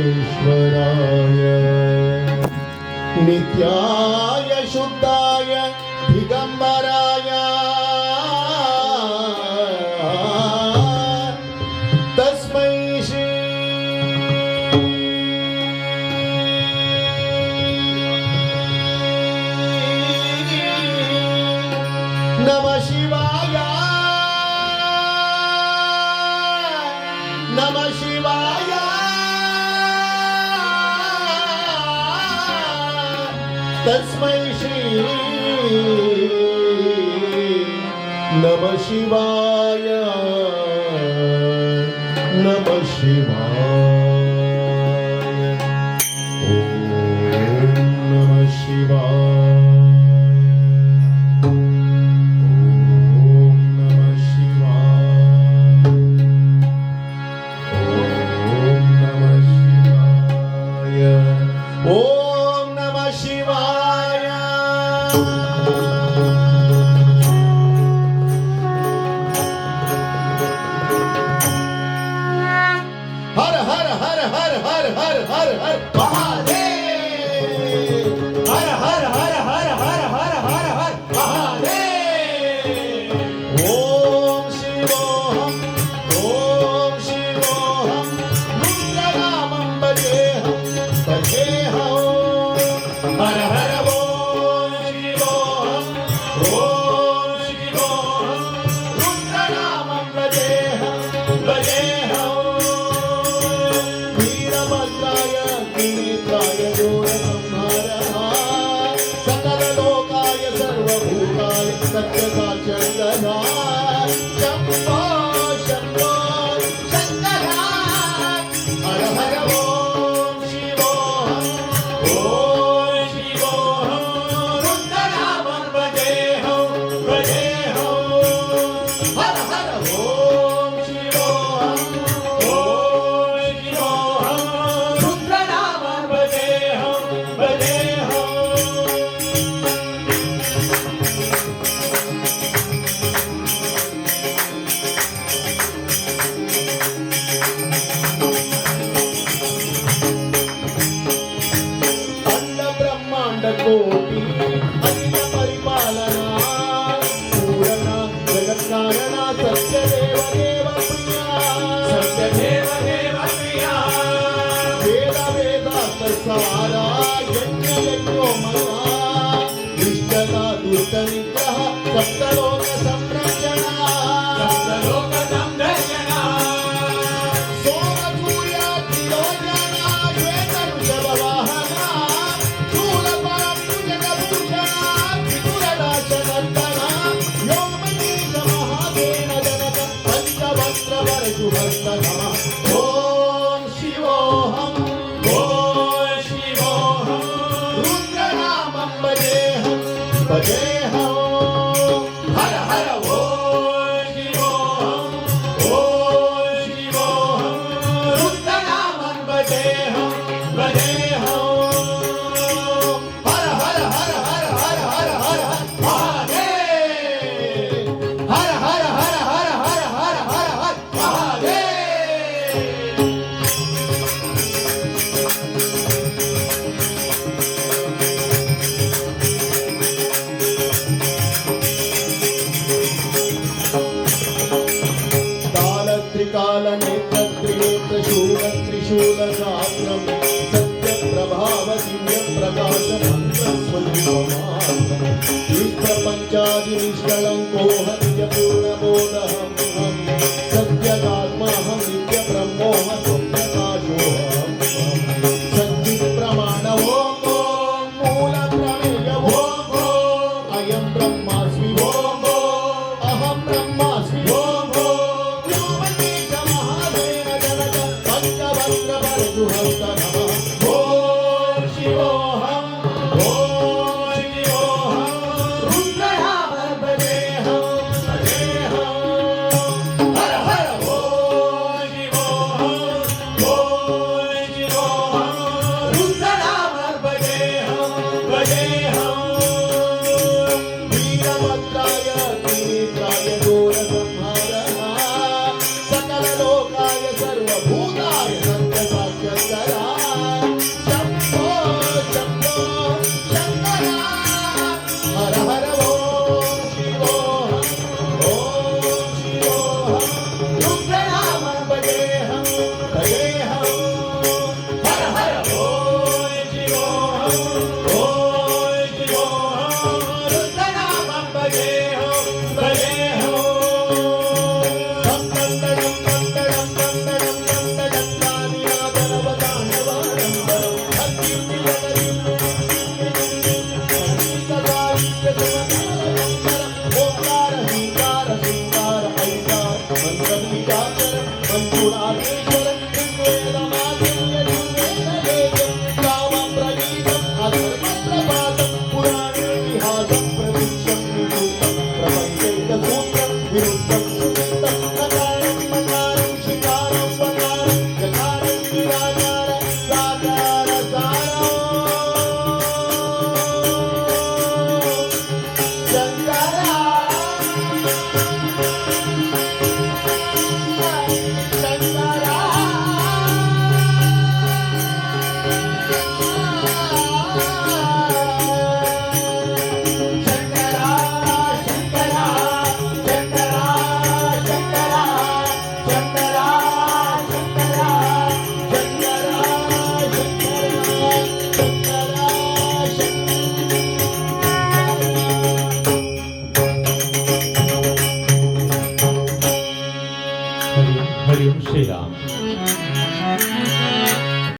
ईश्वराय नित्याय शुद्धाय दिगंबराय तस्मै श्री नमः शिवाय नमः शिवाय तस्मै श्री नमः शिवाय नमः शिवाय ओम नमः शिवाय ओम नमः शिवाय ओम नमः शिवाय ओम नमः शिवाय हर हर हर हर हर हर हर हर महादेव हर हर हर हर हर हर हर हर महादेव ओम शिवोहम रुद्रनामं भजेहं हर हर ओम शिवोहम रुद्रनामं भजेहं वीरभद्राय त्रिनेत्राय घोरसंहारः सकललोकाय सर्वभूताय सत्यसाक्षरः शम्भो शम्भो शङ्कर हर हर ओम शिवोहम रुद्रनामं भजेहं हर हर ओम शिवोहम रुद्रनामं भजेहं अंड ब्रह्मांड कोटी अखिल परिपालना पूर्ण जगत कारणा सत्यदेव देव प्रिया वेद वेदांत सारा यज्ञ यज्ञोमया इष्टता दुष्ट निग्रह सप्तलोक संरक्षणा सोमसूर्य त्रिलोचना श्वेत वृषभवाहना शूलपाणिभुजगभूषणा त्रिपुरनाशनन्दना व्योमकेश महासेन जनक पंचवक्त्रवरजुहस्त नमः ओम शिवोहम रुद्रनामं भजेहं हर हर ओम शिवोहम रुद्रनामं भजेहं हर हर हर हर हर हर हर महादेव हर हर हर हर हर हर हर हर महादेव काल नेत्र त्रिनेत्र शूल त्रिशूल शास्त्रम सत्य प्रभाव दिव्य प्रकाश मंत्र इष्ट पंचादि निष्कलंको हत्य पूर्ण बोधहम सत्यगात्माहं नित्य ब्रह्मोहम प्रकाशोहम सच्चित् प्रमाण ओम मूल प्रमेय ओम अयं ब्रह्मास्मि ओम अहं ब्रह्मास्मि ओम व्योमकेश महासेन जनक पंचवक्त्रवरजुहस्त नमः